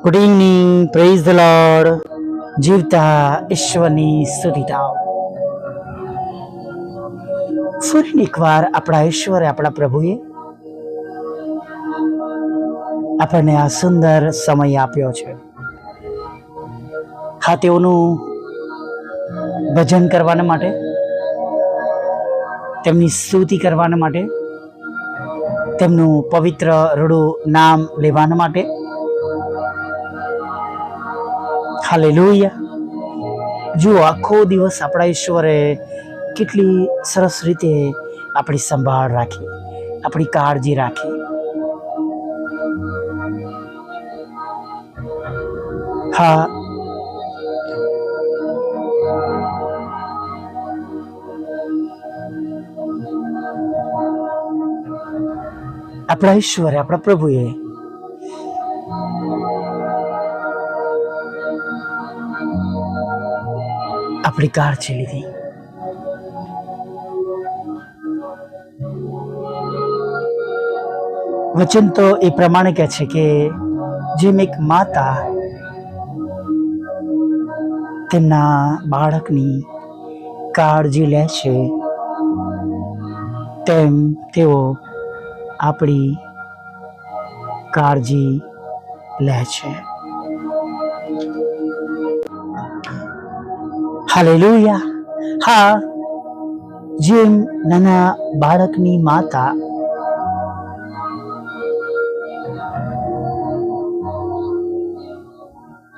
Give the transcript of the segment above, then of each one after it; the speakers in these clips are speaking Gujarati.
Good evening, praise the lord. જીવતા ઈશ્વરની સ્તુતિ થાવ. ફરી એકવાર આપણા ઈશ્વરે, આપણા પ્રભુએ આપણને આ સુંદર સમય આપ્યો છે. હા, તેઓનું ભજન કરવાના માટે, તેમની સ્તુતિ કરવાના માટે, તેમનું પવિત્ર રૂડું નામ લેવાના માટે. હાલેલુયા. જુઓ, આખો દિવસ આપણા ઈશ્વરે કેટલી સરસ રીતે આપણી સંભાળ રાખી, આપણી કાળજી રાખી. હા, આપણા ઈશ્વરે, આપણા પ્રભુએ આપણી કાળજી લીધી. વચન તો એ પ્રમાણે કહે છે કે જેમ એક માતા તેમના બાળકની કાળજી લે છે, તેમ તેઓ આપણી કાળજી લે છે. હાલેલુયા. હા, જેમ નાના બાળકની માતા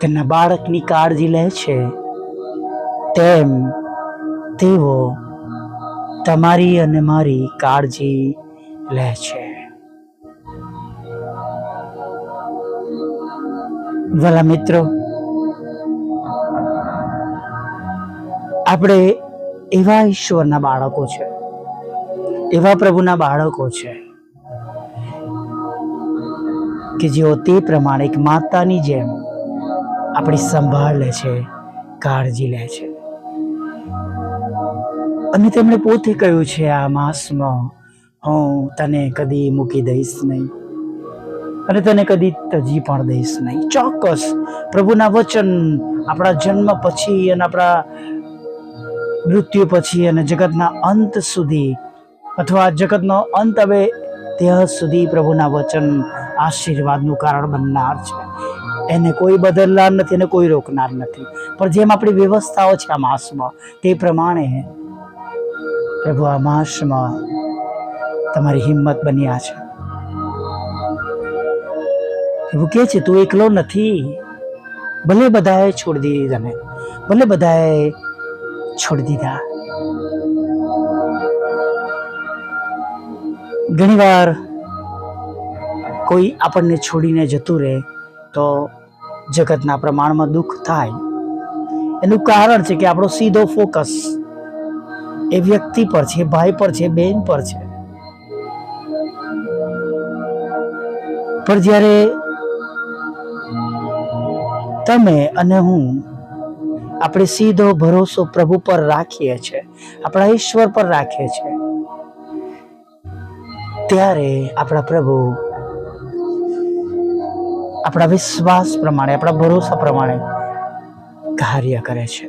તેમના બાળકની કાળજી લે છે, તેમ તેઓ તમારી અને મારી કાળજી લે છે. ભલા મિત્રો, આપણે એવા ઈશ્વરના બાળકો છે, એવા પ્રભુના બાળકો છે કે જેઓ તે પ્રમાણે એક માતાની જેમ આપણી સંભાળ લે છે, કાળજી લે છે. અને તેમણે પોતે કહ્યું છે, આ માસમાં હું તને કદી મૂકી દઈશ નહીં અને તને કદી તજી પણ દઈશ નહીં. ચોક્કસ પ્રભુના વચન આપણા જન્મ પછી અને આપણા મૃત્યુ પછી અને જગતના અંત સુધી, અથવા જગતનો અંત આવે ત્યાં સુધી પ્રભુના વચન આશીર્વાદનું કારણ બનનાર છે. એને કોઈ બદલનાર નથી, એને કોઈ રોકનાર નથી. પણ જેમ આપણી વ્યવસ્થાઓ છે આ માસમાં, તે પ્રમાણે પ્રભુ આ માસમાં તમારી હિંમત બન્યા છે. પ્રભુ કહે છે, તું એકલો નથી. ભલે બધાએ છોડી દીધી તને, ભલે બધાએ છોડી દીધા. ઘણી વાર કોઈ આપણને છોડીને જતું રહે તો જગતના પ્રમાણમાં દુઃખ થાય. એનું કારણ છે કે આપણો સીધો ફોકસ એ વ્યક્તિ પર છે, ભાઈ પર છે, બેન પર છે. પણ જ્યારે તમે અને હું આપણે સીધો ભરોસો પ્રભુ પર રાખીએ છીએ, આપણા ઈશ્વર પર રાખીએ છીએ, ત્યારે આપણા પ્રભુ આપણા વિશ્વાસ પ્રમાણે, આપણા ભરોસા પ્રમાણે કાર્ય કરે છે.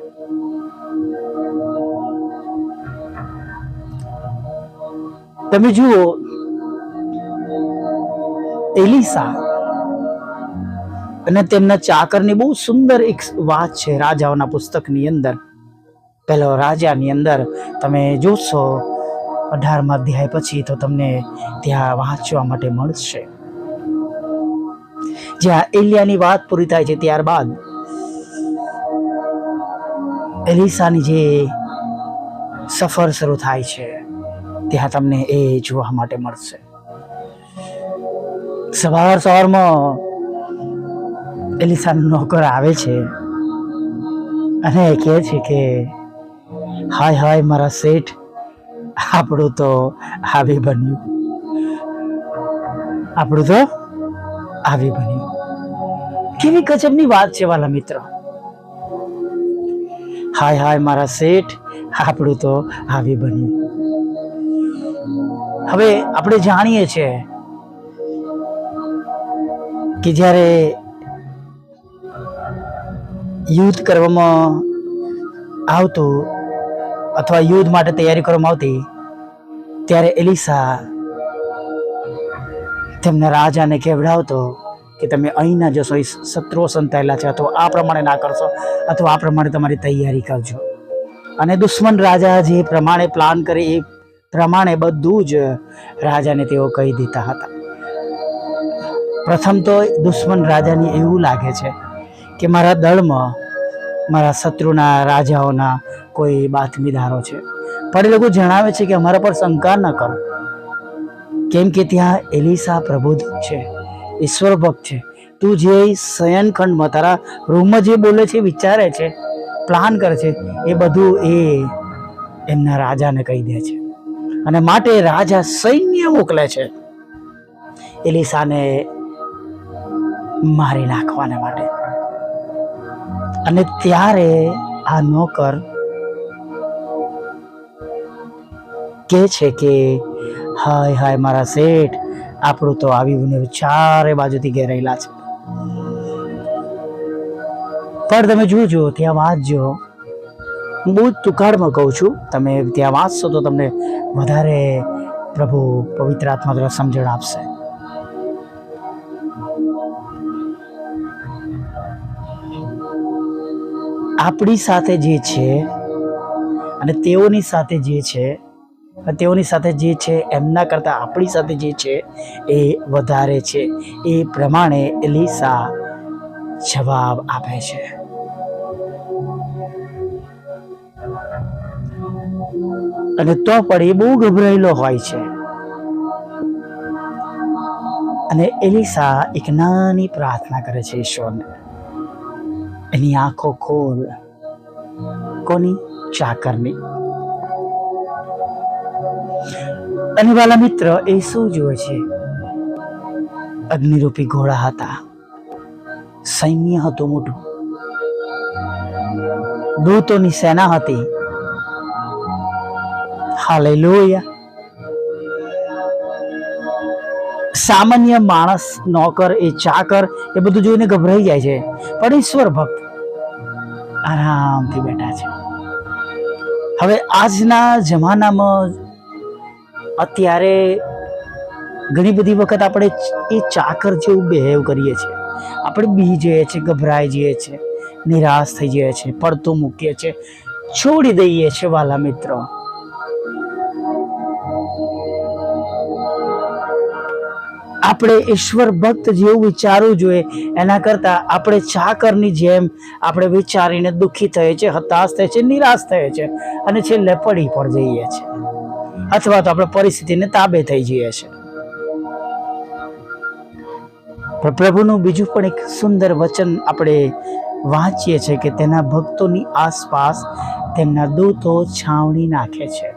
તમે જુઓ, એલીસા અને તેમના ચાકરની બહુ સુંદર એક વાત છે રાજાઓના પુસ્તકની અંદર. પહેલો રાજાની અંદર તમે જોશો 18મા અધ્યાય પછી, તો તમને ત્યાં વાંચવા માટે મળશે. જ્યાં એલિયાની વાત પૂરી થાય છે, ત્યારબાદ એલીસાની જે સફર શરૂ થાય છે, ત્યાં તમને એ જોવા માટે મળશે. સવારમાં એલીસાનો નોકર આવે છે અને કહે છે કે હાય હાય મારા શેઠ, આપણું તો આવી બન્યું, આપણું તો આવી બન્યું. કેવી ગજબની વાત છે વાલા મિત્ર. હાય હાય મારા શેઠ, આપણું તો આવી બન્યું. હવે આપણે જાણીએ છીએ કે જ્યારે યુદ્ધ કરવામાં આવતું અથવા યુદ્ધ માટે તૈયારી કરવામાં આવતી ત્યારે એલિસા તેમના રાજાને કહેવડાવતો કે તમે અહીં ના જશો, એ શત્રુઓ સંતાયેલા છે, અથવા આ પ્રમાણે ના કરશો, અથવા આ પ્રમાણે તમારી તૈયારી કરજો. અને દુશ્મન રાજા જે પ્રમાણે પ્લાન કરે એ પ્રમાણે બધું જ રાજાને તેઓ કહી દેતા હતા. પ્રથમ તો દુશ્મન રાજાને એવું લાગે છે કે મારા દળમાં મારા શત્રુના રાજાઓના કોઈ બાતમીદારો છે, પણ એ લોકો જણાવે છે કે અમારા પર શંકા ન કરો, કેમ કે ત્યાં એલિસા પ્રબુદ્ધ છે, ઈશ્વર ભક્ત છે. તું જે શયનખંડમાં તારા રૂમમાં જે બોલે છે, વિચારે છે, પ્લાન કરે છે, એ બધું એ એમના રાજાને કહી દે છે. અને માટે રાજા સૈન્ય મોકલે છે એલિસાને મારી નાખવાને માટે. અને ત્યારે આ નોકર કે છે કે હાય હાય મારા શેઠ, આપણું તો આવ્યું ચારે બાજુથી ઘેરાયેલા છે. પણ તમે જોજો, ત્યાં વાંચજો, હું બહુ ટૂંકાણમાં કહું છું, તમે ત્યાં વાંચશો તો તમને વધારે પ્રભુ પવિત્ર આત્મા દ્વારા સમજણ આપશે. આપણી સાથે જે છે અને તેઓની સાથે જે છે, તેઓની સાથે જે છે એમના કરતાં આપણી સાથે જે છે એ વધારે છે. એ પ્રમાણે એલિસા જવાબ આપે છે. અને તો પણ એ બહુ ગભરાયેલો હોય છે. અને એલિસા એક નાની પ્રાર્થના કરે છે ઈશ્વરને, એની આંખો ખોલ. કોની? ચાકરની. અને વાલા મિત્ર, એ શું જુએ છે? અગ્નિરૂપી ઘોડા હતા, સૈન્ય હતું મોટું, દૂતોની સેના હતી. હાલેલુયા. સામાન્ય માણસ, નોકર, એ ચાકર, એ બધું જોઈને ગભરાઈ જાય છે, પણ ઈશ્વર ભક્ત આરામથી બેઠા છે. હવે આજના જમાનામાં અત્યારે ઘણી બધી વખત આપણે એ ચાકર જેવું બિહેવ કરીએ છીએ. આપણે બી જઈએ છીએ, ગભરાઈ જઈએ છીએ, નિરાશ થઈ જઈએ છીએ, પડતું મૂકીએ છીએ, છોડી દઈએ છીએ. વાલા મિત્રો, આપણે ઈશ્વર ભક્ત જેવું વિચારવું જોઈએ. એના કરતા આપણે ચાકરની જેમ આપણે વિચારીને દુઃખી થઈએ છીએ, હતાશ થઈએ છીએ, નિરાશ થઈએ છીએ, અને છેલ્લે પડી પણ જઈએ છીએ, અથવા તો આપણે પરિસ્થિતિને તાબે થઈ જઈએ છીએ. પણ પ્રભુનું બીજું પણ એક સુંદર વચન આપણે વાંચીએ છીએ કે તેના ભક્તોની આસપાસ તેમના દૂતો છાવણી નાખે છે.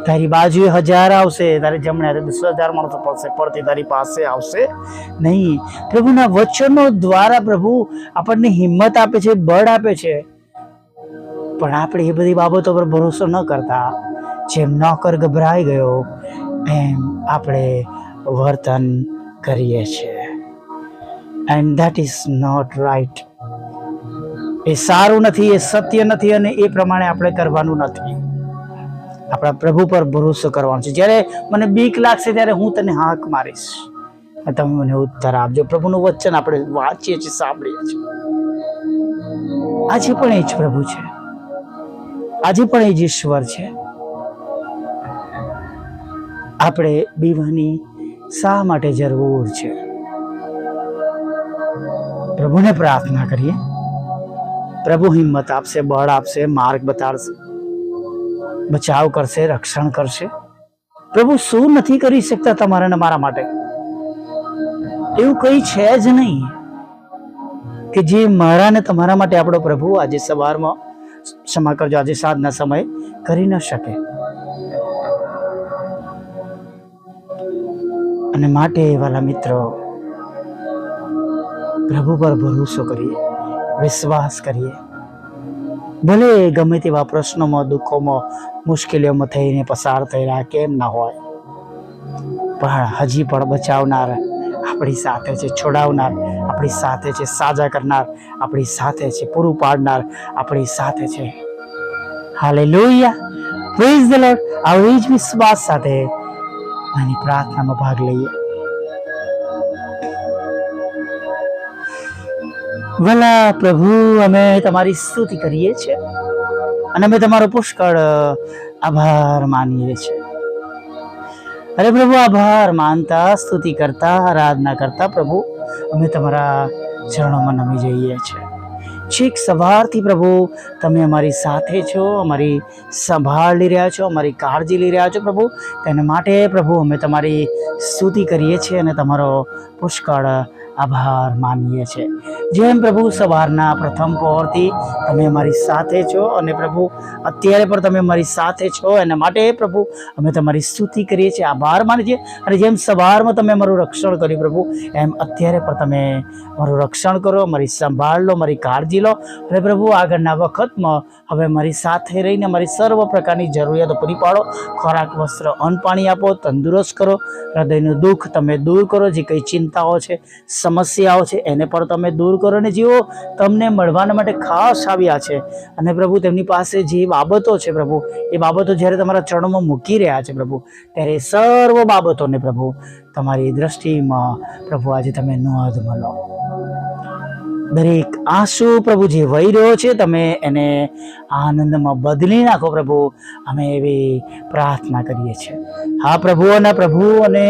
તારી બાજુએ 1000 આવશે, તારી જમણે 10,000 માણસો પડશે, પડતી તારી પાસે આવશે નહીં. પ્રભુના વચનો દ્વારા પ્રભુ આપણને હિંમત આપે છે, બળ આપે છે. પણ આપણે એ બધી બાબતો પર ભરોસો ન કરતા, જેમ નોકર ગભરાઈ ગયો એમ આપણે વર્તન કરીએ છીએ. And that is not right. એ સારું નથી, એ સત્ય નથી, અને એ પ્રમાણે આપણે કરવાનું નથી. આપણા પ્રભુ પર ભરોસો કરવાનો છે. જ્યારે મને બીક લાગશે ત્યારે હું તને હાક મારીશ, તમે મને ઉત્તર આપજો. પ્રભુનું વચન આપણે વાંચીએ છીએ, સાંભળીએ છીએ. આજે પણ એ જ પ્રભુ છે, આજે પણ એ જ ઈશ્વર છે. આપણે બીવાની શા માટે જરૂર છે? પ્રભુને પ્રાર્થના કરીએ, પ્રભુ હિંમત આપશે, બળ આપશે, માર્ગ બતાડશે, બચાવ કરશે, રક્ષણ કરશે. પ્રભુ શું નથી કરી શકતા તમારા ને મારા માટે? એવું કઈ છે જ નહીં કે જે મારા ને તમારા માટે આપણો પ્રભુ આજે સવારમાં, ક્ષમા કરજો, આજે સાંજના સમયે કરી ન શકે. અને માટે વાલા મિત્રો, પ્રભુ પર ભરોસો કરીએ, વિશ્વાસ કરીએ. ભલે ગમે તેવા પ્રશ્નોમાં, દુઃખોમાં, મુશ્કેલીઓમાં થઈને પસાર થઈ રહ્યા કેમ ના હોય, પણ હજી પણ બચાવનાર આપણી સાથે છે, છોડાવનાર આપણી સાથે છે, સાજા કરનાર આપણી સાથે છે, પૂરું પાડનાર આપણી સાથે છે. Hallelujah, praise the lord. આવી જ વિશ્વાસ સાથે આની પ્રાર્થનામાં ભાગ લઈએ. ભલા પ્રભુ, અમે તમારી સ્તુતિ કરીએ છીએ અને અમે તમારો પુષ્કળ આભાર માનીએ છીએ. અરે પ્રભુ, આભાર માનતા, સ્તુતિ કરતા, આરાધના કરતા પ્રભુ અમે તમારા ચરણોમાં નમી જઈએ છીએ. છેક સવારથી પ્રભુ તમે અમારી સાથે છો, અમારી સંભાળ લઈ રહ્યા છો, અમારી કાળજી લઈ રહ્યા છો પ્રભુ. તેના માટે પ્રભુ અમે તમારી સ્તુતિ કરીએ છીએ અને તમારો પુષ્કળ આભાર માનીએ છીએ. જેમ પ્રભુ સવારના પ્રથમ પહોરથી તમે અમારી સાથે છો અને પ્રભુ અત્યારે પણ તમે અમારી સાથે છો, એના માટે પ્રભુ અમે તમારી સ્તુતિ કરીએ છીએ, આભાર માનીએ છીએ. અને જેમ સવારમાં તમે અમારું રક્ષણ કર્યું પ્રભુ, એમ અત્યારે પણ તમે મારું રક્ષણ કરો, મારી સંભાળ લો, મારી કાળજી લો. અને પ્રભુ આગળના વખતમાં હવે અમારી સાથે રહીને અમારી સર્વ પ્રકારની જરૂરિયાતો પૂરી પાડો. ખોરાક, વસ્ત્ર, અન્ન, પાણી આપો, તંદુરસ્ત કરો, હૃદયનું દુઃખ તમે દૂર કરો, જે કંઈ ચિંતાઓ છે, સમસ્યાઓ છે એને પણ તમે દૂર કરો. અને જેઓ તમને મળવાના માટે ખાસ આવ્યા છે અને પ્રભુ તેમની પાસે જે બાબતો છે પ્રભુ, એ બાબતો જ્યારે તમારા ચરણોમાં મૂકી રહ્યા છે પ્રભુ, ત્યારે સર્વ બાબતોને પ્રભુ તમારી દ્રષ્ટિમાં પ્રભુ આજે તમે નોંધમાં લો. દરેક આંસુ પ્રભુ જે વહી રહ્યો છે તમે એને આનંદમાં બદલી નાખો પ્રભુ, અમે એવી પ્રાર્થના કરીએ છીએ. હા પ્રભુઓના પ્રભુ અને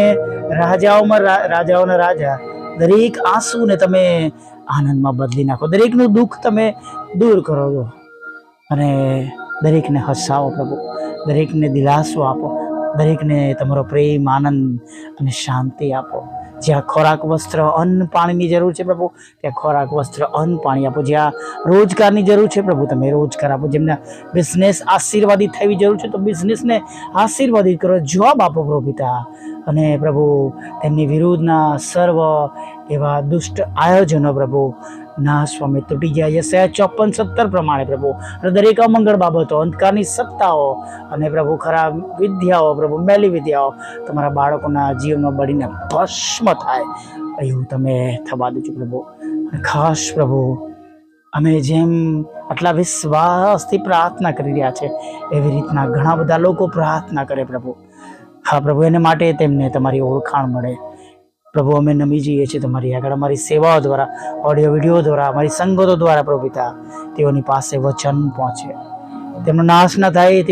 રાજાઓના રાજા, દરેક આંસુને તમે આનંદમાં બદલી નાખો, દરેકનું દુઃખ તમે દૂર કરો છો અને દરેકને હસાવો પ્રભુ, દરેકને દિલાસો આપો, દરેકને તમારો પ્રેમ, આનંદ અને શાંતિ આપો. જ્યાં ખોરાક, વસ્ત્ર, અન્ન, પાણીની જરૂર છે પ્રભુ, ત્યાં ખોરાક, વસ્ત્ર, અન્ન, પાણી આપો. જ્યાં રોજગારની જરૂર છે પ્રભુ, તમે રોજગાર આપો. જેમના બિઝનેસ આશીર્વાદિત થવી જરૂર છે તો બિઝનેસને આશીર્વાદિત કરો, જોબ આપો પ્રભુ પિતા. અને પ્રભુ તેમની વિરુદ્ધના સર્વ એવા દુષ્ટ આયોજનો પ્રભુ નાશ પામે, તૂટી જાય. યશાયા 54:17 પ્રમાણે પ્રભુ દરેક અમંગળ બાબતો, અંધકારની સત્તાઓ અને પ્રભુ ખરાબ વિદ્યાઓ, પ્રભુ મેલી વિદ્યાઓ તમારા બાળકોના જીવનમાં બળીને ભસ્મ થાય એવું તમે થવા દેજો પ્રભુ. ખાસ પ્રભુ અમે જેમ આટલા વિશ્વાસથી પ્રાર્થના કરી રહ્યા છે, એવી રીતના ઘણા બધા લોકો પ્રાર્થના કરે પ્રભુ. હા પ્રભુ, એને માટે તેમને તમારી ઓળખાણ મળે પ્રભુ. અમે નમી જઈએ છીએ તમારી આગળ, અમારી સેવાઓ દ્વારા, ઓડિયો વિડીયો દ્વારા, અમારી સંગતો દ્વારા પ્રભુ પિતા તેઓની પાસે વચન પહોંચે, તેમનો નાશ ના થાય,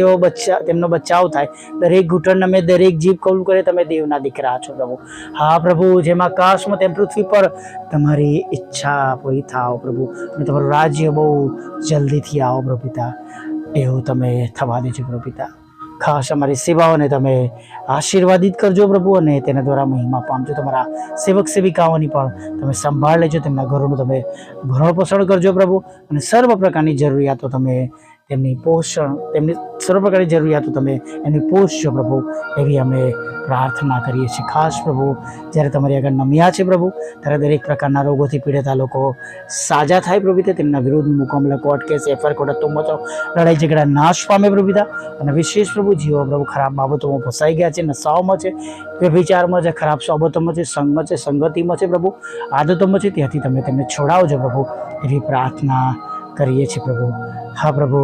તેમનો બચાવ થાય. દરેક ઘૂંટણ અમે, દરેક જીભ કબૂલ કરે તમે દેવના દીકરા છો પ્રભુ. હા પ્રભુ, જેમ આકાશમાં તેમ પૃથ્વી પર તમારી ઈચ્છા પૂરી થાવ પ્રભુ, અને તમારું રાજ્ય બહુ જલ્દીથી આવો પ્રભુ પિતા, એવું તમે થવા દેજો પ્રભુ પિતા. ખાસ અમારી સેવાઓને તમે આશીર્વાદિત કરજો પ્રભુ, અને તેના દ્વારા મહિમા પામજો. તમારા સેવક સેવિકાઓની પણ તમે સંભાળ લેજો, તેમના ઘરોનું તમે ભરણ પોષણ કરજો પ્રભુ, અને સર્વ પ્રકારની જરૂરિયાતો તમે તેમની સર્વ પ્રકારની જરૂરિયાતો તમે એમની પોષજો પ્રભુ, એવી અમે પ્રાર્થના કરીએ છીએ. ખાસ પ્રભુ જ્યારે તમારી આગળ નમ્યા છે પ્રભુ, ત્યારે દરેક પ્રકારના રોગોથી પીડાતા લોકો સાજા થાય પ્રભુ પિતા. તેમના વિરુદ્ધ મુકાબલા, કોર્ટ કેસ, એફઆઈઆર, કોર્ટ તુમ્મચો, લડાઈ ઝઘડા નાશ પામે પ્રભુ પિતા. અને વિશેષ પ્રભુ જીવો પ્રભુ ખરાબ બાબતોમાં ફસાઈ ગયા છે, નશાઓમાં છે, વ્યભિચારમાં છે, ખરાબ સોબતોમાં છે, સંગમાં છે, સંગતિમાં છે પ્રભુ, આદતોમાં છે, ત્યાંથી તમે તેમને છોડાવજો પ્રભુ, એવી પ્રાર્થના કરીએ છીએ પ્રભુ. હા પ્રભુ,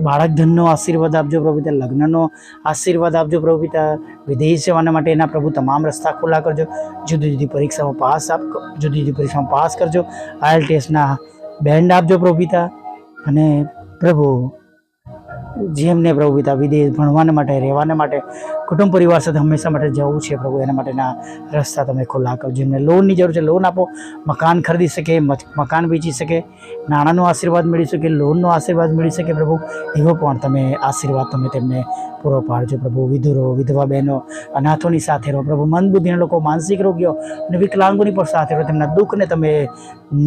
બાળક ધનનો આશીર્વાદ આપજો પ્રભુ પિતા, લગ્નનો આશીર્વાદ આપજો પ્રભુ પિતા, વિદેશ જવાના માટે એના પ્રભુ તમામ રસ્તા ખુલ્લા કરજો. જુદી જુદી પરીક્ષામાં પાસ કરજો. IELTSના બેન્ડ આપજો પ્રભુ પિતા. અને પ્રભુ જેમને પ્રભુ પિતા વિદેશ ભણવાના માટે, રહેવાના માટે, કુટુંબ પરિવાર સાથે હંમેશા માટે જવું છે પ્રભુ, એના માટેના રસ્તા તમે ખુલ્લા કરજો. જેમને લોનની જરૂર છે લોન આપો, મકાન ખરીદી શકે, મકાન વેચી શકે, નાણાંનો આશીર્વાદ મળી શકે, લોનનો આશીર્વાદ મળી શકે પ્રભુ, એવો પણ તમે આશીર્વાદ તમે તેમને પૂરો પાડજો પ્રભુ. વિધુરો, વિધવા બહેનો, અનાથોની સાથે રહો પ્રભુ. મંદબુદ્ધિના લોકો, માનસિક રોગીઓ અને વિકલાંગોની પણ સાથે રહો. તેમના દુઃખને તમે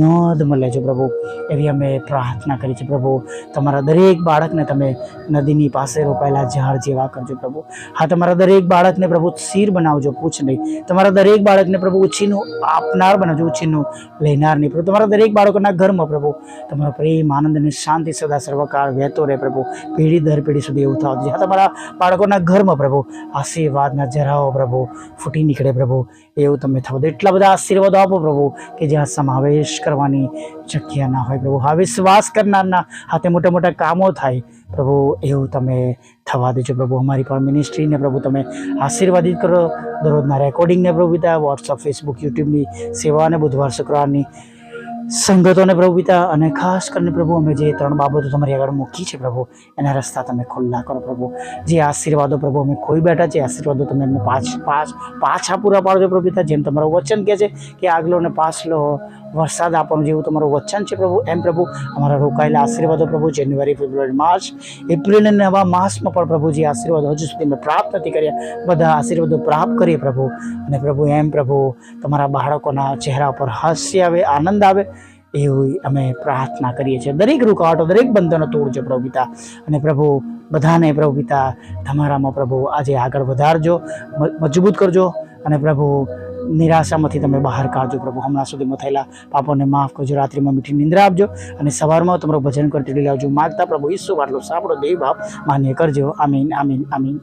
નોંધમાં લેજો પ્રભુ, એવી અમે પ્રાર્થના કરી છે પ્રભુ. તમારા દરેક બાળકને તમે નદીની પાસે રોપાયેલા ઝાડ જેવા કરજો પ્રભુ. હા, તમારા દરેક બાળકને પ્રભુ સ્થિર બનાવજો, પૂછ નહીં. તમારા દરેક બાળકને પ્રભુ ઉછીનું આપનાર બનાવજો, ઉછીનું લેનાર નહીં પ્રભુ. તમારા દરેક બાળકોના ઘરમાં પ્રભુ તમારો પ્રેમ, આનંદ અને શાંતિ સદા સર્વકાળ વહેતો રહે પ્રભુ. પેઢી દર પેઢી સુધી એવું થતું છે. હા, તમારા બાળકોના ઘરમાં પ્રભુ આશીર્વાદના જરાઓ પ્રભુ ફૂટી નીકળે પ્રભુ, એવું તમે થવા દો. એટલા બધા આશીર્વાદો આપો પ્રભુ કે જ્યાં સમાવેશ કરવાની જગ્યા ના હોય પ્રભુ. હા, વિશ્વાસ કરનારના હાથે મોટા મોટા કામો થાય પ્રભુ, એવું તમે થવા દેજો પ્રભુ. અમારી પણ મિનિસ્ટ્રીને પ્રભુ તમે આશીર્વાદિત કરો. દરરોજના રેકોર્ડિંગને પ્રભુ પિતા, વોટ્સઅપ, ફેસબુક, યુટ્યુબની સેવા અને બુધવાર શુક્રવારની સંગતોને પ્રભુ પિતા, અને ખાસ કરીને પ્રભુ અમે જે 3 બાબતો તમારી આગળ મૂકી છે પ્રભુ, એના રસ્તા તમે ખુલ્લા કરો પ્રભુ. જે આશીર્વાદો પ્રભુ અમે ખોઈ બેઠા છે, આશીર્વાદો તમે એમને પાછા પૂરા પાડજો પ્રભુ પિતા. જેમ તમારું વચન કહે છે કે આગલો અને પાછલો વરસાદ આપવાનું, જેવું તમારું વચન છે પ્રભુ, એમ પ્રભુ અમારા રોકાયેલા આશીર્વાદો પ્રભુ જાન્યુઆરી, ફેબ્રુઆરી, માર્ચ, એપ્રિલ અને નવા માસમાં પણ પ્રભુ જે આશીર્વાદો હજુ સુધી અમે પ્રાપ્ત નથી કર્યા, બધા આશીર્વાદો પ્રાપ્ત કરીએ પ્રભુ. અને પ્રભુ એમ પ્રભુ તમારા બાળકોના ચહેરા પર હાસ્ય આવે, આનંદ આવે, એવી અમે પ્રાર્થના કરીએ છીએ. દરેક રૂકાવટો, દરેક બંધનો તોડજો પ્રભુ પિતા. અને પ્રભુ બધાને પ્રભુ પિતા તમારામાં પ્રભુ આજે આગળ વધારજો, મજબૂત કરજો. અને પ્રભુ નિરાશામાંથી તમે બહાર કાઢજો પ્રભુ. હમણાં સુધીમાં થયેલા પાપોને માફ કરજો. રાત્રિમાં મીઠી નિંદ્રા આપજો. અને સવારમાં તમારું ભજન કરતી લાવજો. માગતા પ્રભુ ઈસુ આટલો સાંભળો, દેવ બાપ માન્ય કરજો. આમીન, આમીન, આમીન.